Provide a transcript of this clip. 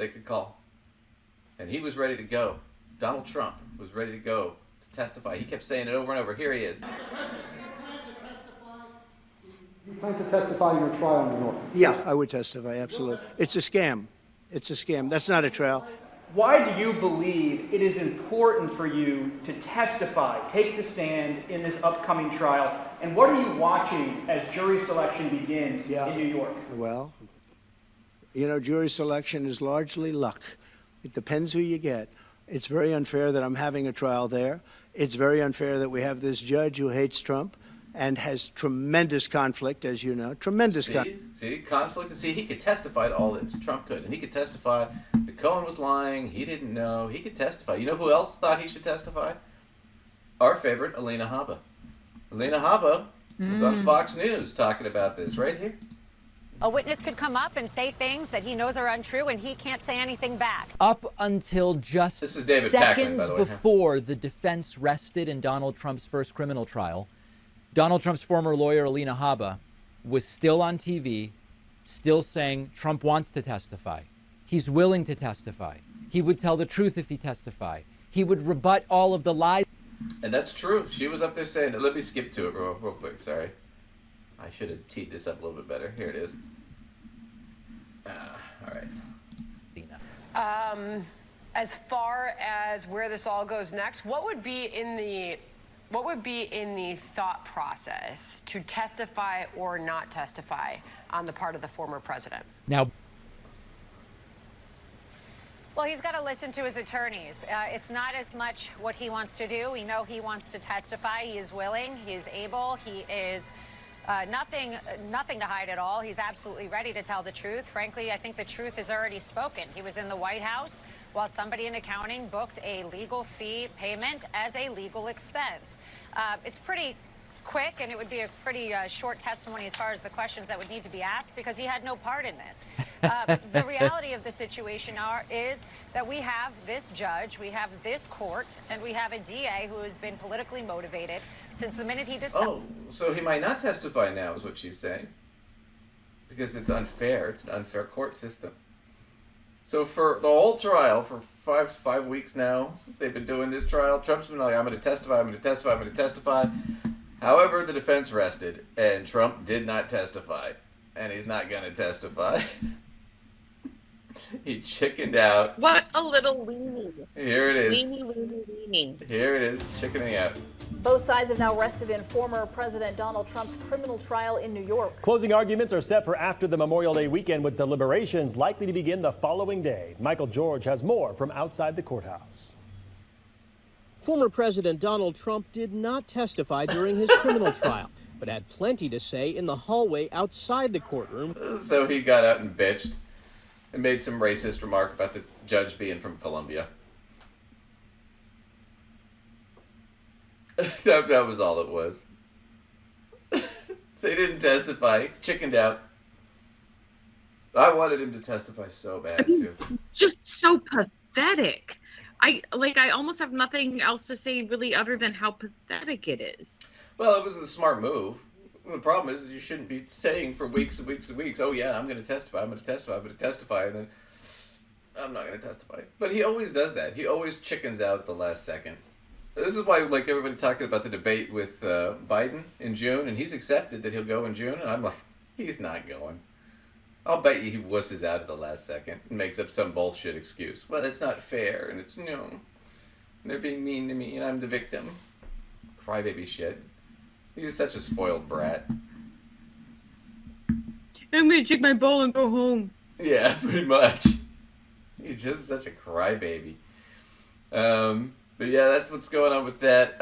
they could call. And he was ready to go. Donald Trump was ready to go to testify. He kept saying it over and over. Here he is. You plan to testify in your trial in New York? Yeah, I would testify, absolutely. It's a scam. It's a scam. That's not a trial. Why do you believe it is important for you to testify, take the stand in this upcoming trial? And what are you watching as jury selection begins in New York? Well, you know, jury selection is largely luck. It depends who you get. It's very unfair that I'm having a trial there. It's very unfair that we have this judge who hates Trump and has tremendous conflict, as you know, tremendous conflict. See, conflict. See, he could testify to all this. Trump could. And he could testify that Cohen was lying. He didn't know. He could testify. You know who else thought he should testify? Our favorite, Alina Habba. Alina Habba was on Fox News talking about this right here. A witness could come up and say things that he knows are untrue, and he can't say anything back. Up until just This is David Pakman, seconds by the way. before the defense rested in Donald Trump's first criminal trial, Donald Trump's former lawyer, Alina Habba, was still on TV, still saying Trump wants to testify. He's willing to testify. He would tell the truth if he testified. He would rebut all of the lies. And that's true. She was up there saying it. Let me skip to it real quick. Sorry. I should have teed this up a little bit better. Here it is. All right. As far as where this all goes next, what would be in the thought process to testify or not testify on the part of the former president? Now, Well, he's got to listen to his attorneys. It's not as much what he wants to do. We know he wants to testify. He is willing. He is able. He is nothing to hide at all. He's absolutely ready to tell the truth. Frankly, I think the truth is already spoken. He was in the White House while somebody in accounting booked a legal fee payment as a legal expense. It's pretty quick, and it would be a pretty short testimony as far as the questions that would need to be asked, because he had no part in this. The reality of the situation is that we have this judge, we have this court, and we have a DA who has been politically motivated since the minute he decided. Oh, so he might not testify now, is what she's saying. Because it's unfair. It's an unfair court system. So for the whole trial, for five weeks now, they've been doing this trial. Trump's been like, I'm going to testify, I'm going to testify, I'm going to testify. However, the defense rested, and Trump did not testify. And he's not going to testify. He chickened out. What a little weenie. Here it is. Weenie. Here it is, chickening out. Both sides have now rested in former President Donald Trump's criminal trial in New York. Closing arguments are set for after the Memorial Day weekend, with deliberations likely to begin the following day. Michael George has more from outside the courthouse. Former President Donald Trump did not testify during his criminal trial, but had plenty to say in the hallway outside the courtroom. So he got out and bitched and made some racist remark about the judge being from Colombia. that was all it was. So he didn't testify. Chickened out. I wanted him to testify so bad, too. It's just so pathetic. I almost have nothing else to say really other than how pathetic it is. Well, it was a smart move. The problem is that you shouldn't be saying for weeks and weeks and weeks, oh yeah, I'm going to testify, I'm going to testify, I'm going to testify, and then I'm not going to testify. But he always does that. He always chickens out at the last second. This is why, like, everybody talking about the debate with Biden in June, and he's accepted that he'll go in June, and I'm like, he's not going. I'll bet you he wusses out at the last second and makes up some bullshit excuse. Well, it's not fair, and it's, they're being mean to me, and I'm the victim. Crybaby shit. He's such a spoiled brat. I'm going to take my ball and go home. Yeah, pretty much. He's just such a crybaby. But yeah, that's what's going on with that.